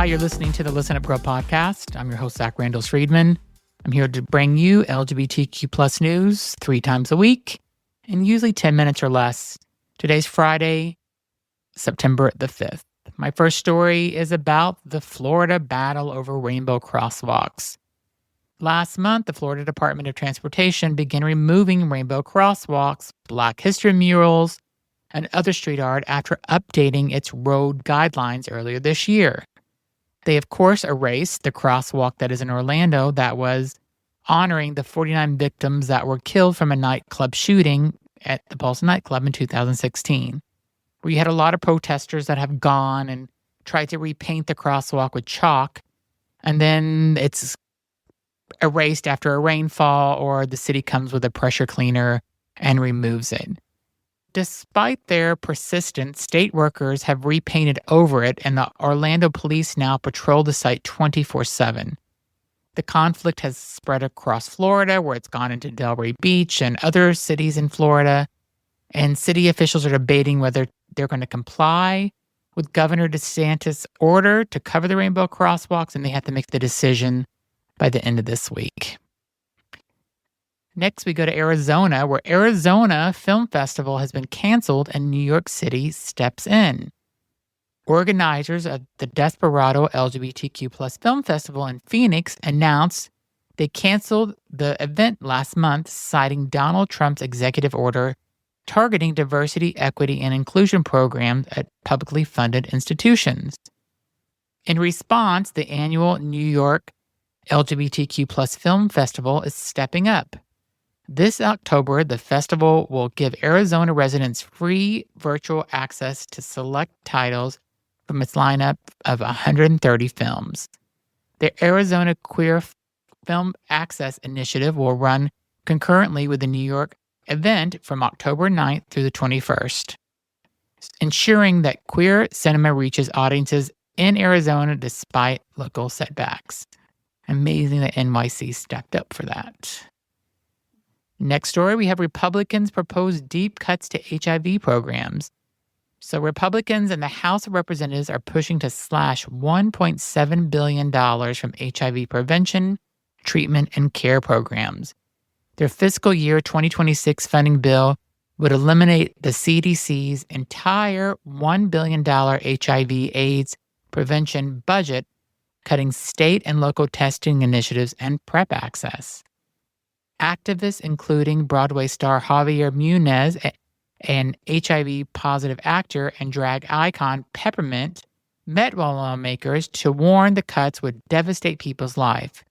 You're listening to the Listen Up Girl podcast. I'm your host, Zach Randles-Friedman. I'm here to bring you LGBTQ plus news 3 times a week and usually 10 minutes or less. Today's Friday, September the 5th. My first story is about the Florida battle over rainbow crosswalks. Last month, the Florida Department of Transportation began removing rainbow crosswalks, Black History murals, and other street art after updating its road guidelines earlier this year. They, of course, erased the crosswalk that is in Orlando that was honoring the 49 victims that were killed from a nightclub shooting at the Pulse nightclub in 2016. We had a lot of protesters that have gone and tried to repaint the crosswalk with chalk, and then it's erased after a rainfall or the city comes with a pressure cleaner and removes it. Despite their persistence, state workers have repainted over it, and the Orlando police now patrol the site 24/7. The conflict has spread across Florida, where it's gone into Delray Beach and other cities in Florida, and city officials are debating whether they're going to comply with Governor DeSantis' order to cover the rainbow crosswalks, and they have to make the decision by the end of this week. Next, we go to Arizona, where Arizona Film Festival has been canceled and New York City steps in. Organizers of the Desperado LGBTQ plus Film Festival in Phoenix announced they canceled the event last month, citing Donald Trump's executive order targeting diversity, equity, and inclusion programs at publicly funded institutions. In response, the annual New York LGBTQ plus Film Festival is stepping up. This October, the festival will give Arizona residents free virtual access to select titles from its lineup of 130 films. The Arizona Queer Film Access Initiative will run concurrently with the New York event from October 9th through the 21st, ensuring that queer cinema reaches audiences in Arizona despite local setbacks. Amazing that NYC stepped up for that. Next story, we have Republicans propose deep cuts to HIV programs. So Republicans in the House of Representatives are pushing to slash $1.7 billion from HIV prevention, treatment, and care programs. Their fiscal year 2026 funding bill would eliminate the CDC's entire $1 billion HIV/AIDS prevention budget, cutting state and local testing initiatives and PrEP access. Activists, including Broadway star Javier Munez, an HIV-positive actor, and drag icon Peppermint, met with lawmakers to warn the cuts would devastate people's life.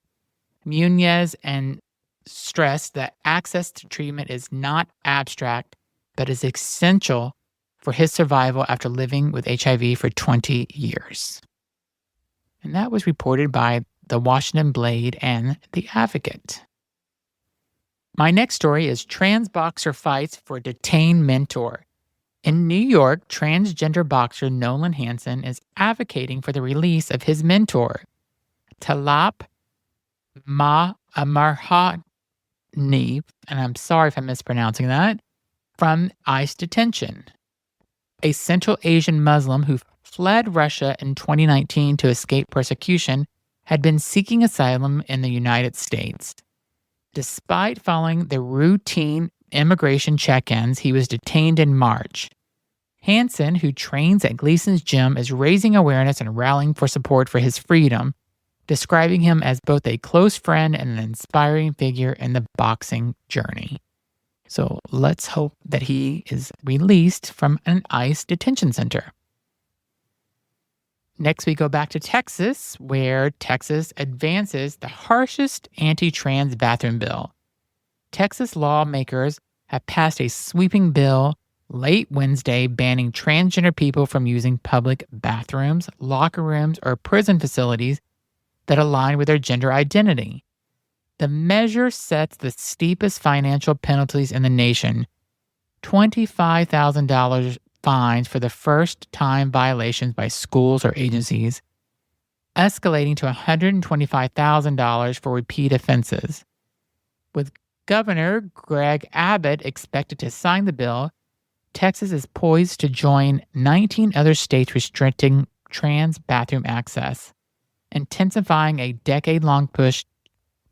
Munez and stressed that access to treatment is not abstract, but is essential for his survival after living with HIV for 20 years. And that was reported by the Washington Blade and the Advocate. My next story is trans boxer fights for detained mentor. In New York, transgender boxer Nolan Hanson is advocating for the release of his mentor, Talap Amarhani, and I'm sorry if I'm mispronouncing that, from ICE detention. A Central Asian Muslim who fled Russia in 2019 to escape persecution had been seeking asylum in the United States. Despite following the routine immigration check-ins, he was detained in March. Hanson, who trains at Gleason's gym, is raising awareness and rallying for support for his freedom, describing him as both a close friend and an inspiring figure in the boxing journey. So let's hope that he is released from an ICE detention center. Next, we go back to Texas, where Texas advances the harshest anti-trans bathroom bill. Texas lawmakers have passed a sweeping bill late Wednesday banning transgender people from using public bathrooms, locker rooms, or prison facilities that align with their gender identity. The measure sets the steepest financial penalties in the nation, $25,000 fines for the first-time violations by schools or agencies, escalating to $125,000 for repeat offenses. With Governor Greg Abbott expected to sign the bill, Texas is poised to join 19 other states restricting trans bathroom access. intensifying a decade-long push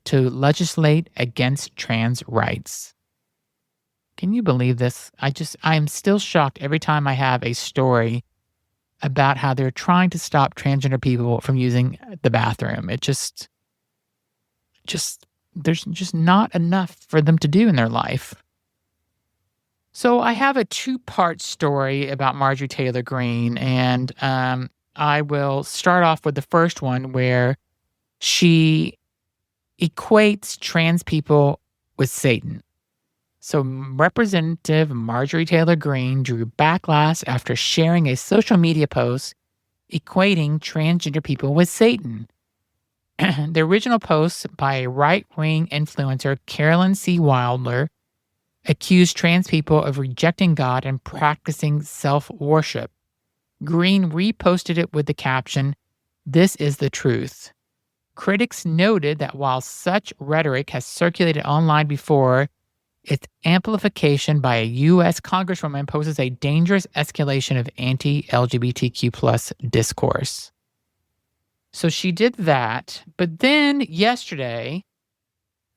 to legislate against trans rights. Can you believe this? I am still shocked every time I have a story about how they're trying to stop transgender people from using the bathroom. It just there's just not enough for them to do in their life. So I have a two-part story about Marjorie Taylor Greene, and I will start off with the first one where she equates trans people with Satan. So Representative Marjorie Taylor Greene drew backlash after sharing a social media post equating transgender people with Satan. The original post by a right-wing influencer, Carolyn C. Wilder, accused trans people of rejecting God and practicing self-worship. Greene reposted it with the caption, "This is the truth." Critics noted that while such rhetoric has circulated online before, its amplification by a U.S. Congresswoman poses a dangerous escalation of anti-LGBTQ plus discourse. So she did that, but then yesterday,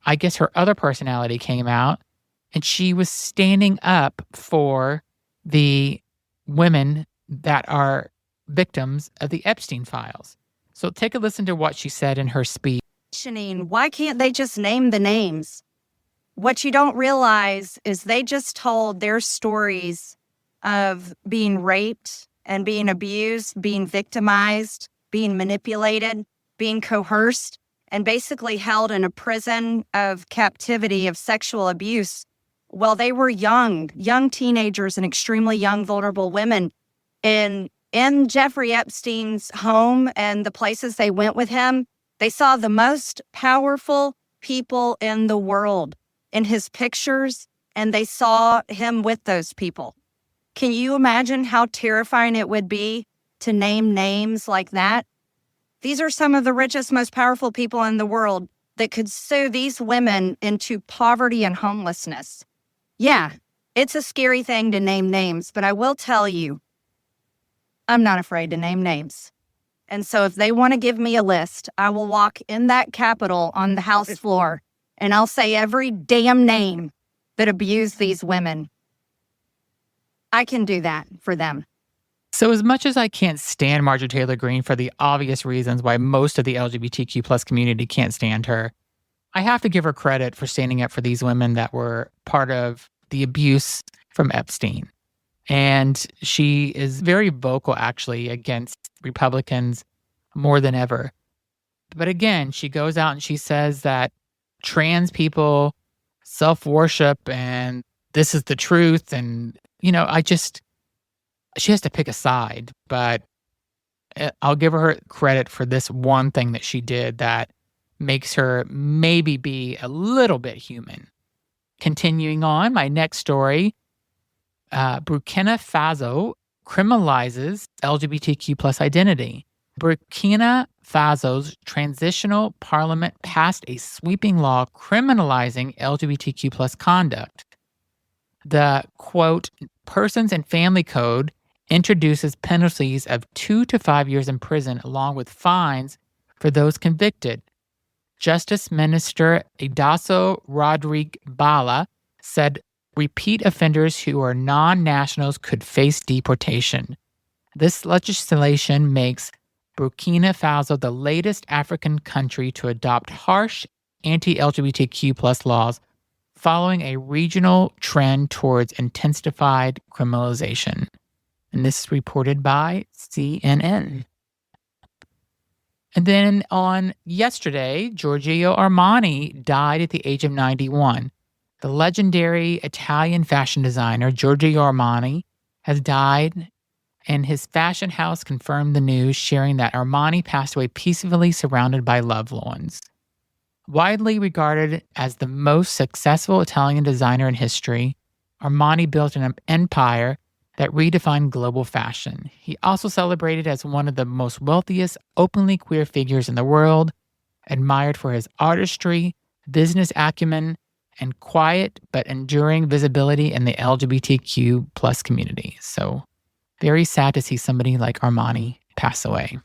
I guess her other personality came out, and she was standing up for the women that are victims of the Epstein files. So take a listen to what she said in her speech. Why can't they just name the names? What you don't realize is they just told their stories of being raped and being abused, being victimized, being manipulated, being coerced, and basically held in a prison of captivity of sexual abuse while they were young teenagers and extremely young, vulnerable women. And in Jeffrey Epstein's home and the places they went with him, they saw the most powerful people in the world in his pictures, and they saw him with those people. Can you imagine how terrifying it would be to name names like that? These are some of the richest, most powerful people in the world that could sue these women into poverty and homelessness. Yeah, it's a scary thing to name names, but I will tell you, I'm not afraid to name names. And so if they want to give me a list, I will walk in that Capitol on the House floor and I'll say every damn name that abused these women. I can do that for them. So as much as I can't stand Marjorie Taylor Greene for the obvious reasons why most of the LGBTQ plus community can't stand her, I have to give her credit for standing up for these women that were part of the abuse from Epstein. And she is very vocal, actually, against Republicans more than ever. But again, she goes out and she says that trans people self-worship and this is the truth. And, she has to pick a side. But I'll give her credit for this one thing that she did that makes her maybe be a little bit human. Continuing on, my next story, Burkina Faso criminalizes LGBTQ plus identity. Burkina Faso's transitional parliament passed a sweeping law criminalizing LGBTQ plus conduct. The, quote, Persons and Family Code introduces penalties of 2 to 5 years in prison along with fines for those convicted. Justice Minister Idaso Rodrigue Bala said repeat offenders who are non-nationals could face deportation. This legislation makes Burkina Faso the latest African country to adopt harsh anti-LGBTQ plus laws following a regional trend towards intensified criminalization. And this is reported by CNN. And then on yesterday, Giorgio Armani died at the age of 91. The legendary Italian fashion designer Giorgio Armani has died, and his fashion house confirmed the news, sharing that Armani passed away peacefully surrounded by loved ones. Widely regarded as the most successful Italian designer in history, Armani built an empire that redefined global fashion. He also celebrated as one of the most wealthiest openly queer figures in the world, admired for his artistry, business acumen, and quiet but enduring visibility in the LGBTQ plus community. So very sad to see somebody like Armani pass away.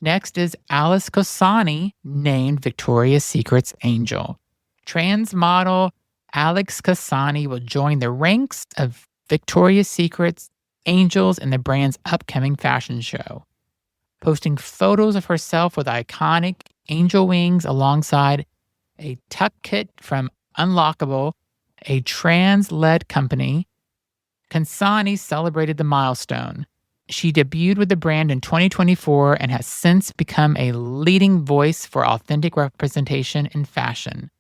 Next is Alice Consani, named Victoria's Secret's angel. Trans model Alex Consani will join the ranks of Victoria's Secret's angels in the brand's upcoming fashion show, posting photos of herself with iconic angel wings alongside a tuck kit from Unlockable, a trans-led company. Consani celebrated the milestone. She debuted with the brand in 2024 and has since become a leading voice for authentic representation in fashion.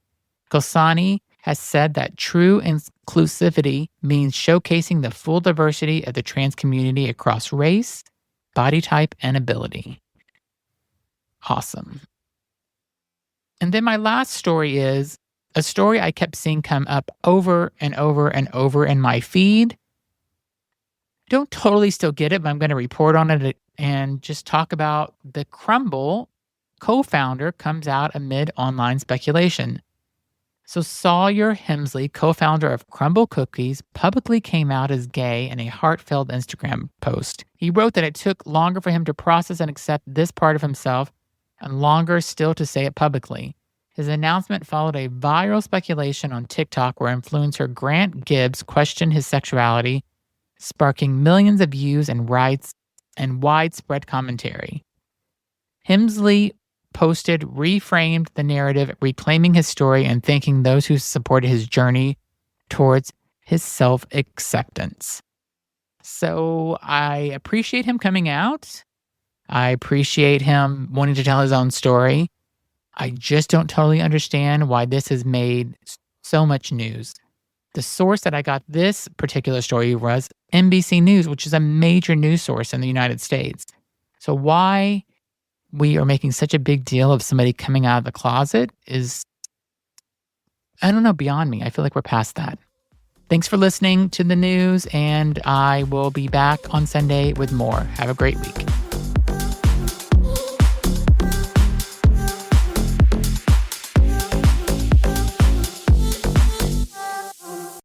Consani has said that true inclusivity means showcasing the full diversity of the trans community across race, body type, and ability. Awesome. And then my last story is a story I kept seeing come up over and over and over in my feed. Don't totally still get it, but I'm going to report on it and just talk about the Crumbl co-founder comes out amid online speculation. So Sawyer Hemsley, co-founder of Crumbl Cookies, publicly came out as gay in a heartfelt Instagram post. He wrote that it took longer for him to process and accept this part of himself and longer still to say it publicly. His announcement followed a viral speculation on TikTok where influencer Grant Gibbs questioned his sexuality, sparking millions of views and widespread commentary. Hemsley posted reframed the narrative, reclaiming his story and thanking those who supported his journey towards his self-acceptance. So I appreciate him coming out. I appreciate him wanting to tell his own story. I just don't totally understand why this has made so much news. The source that I got this particular story was NBC News, which is a major news source in the United States. So why we are making such a big deal of somebody coming out of the closet is, I don't know, beyond me. I feel like we're past that. Thanks for listening to the news, and I will be back on Sunday with more. Have a great week.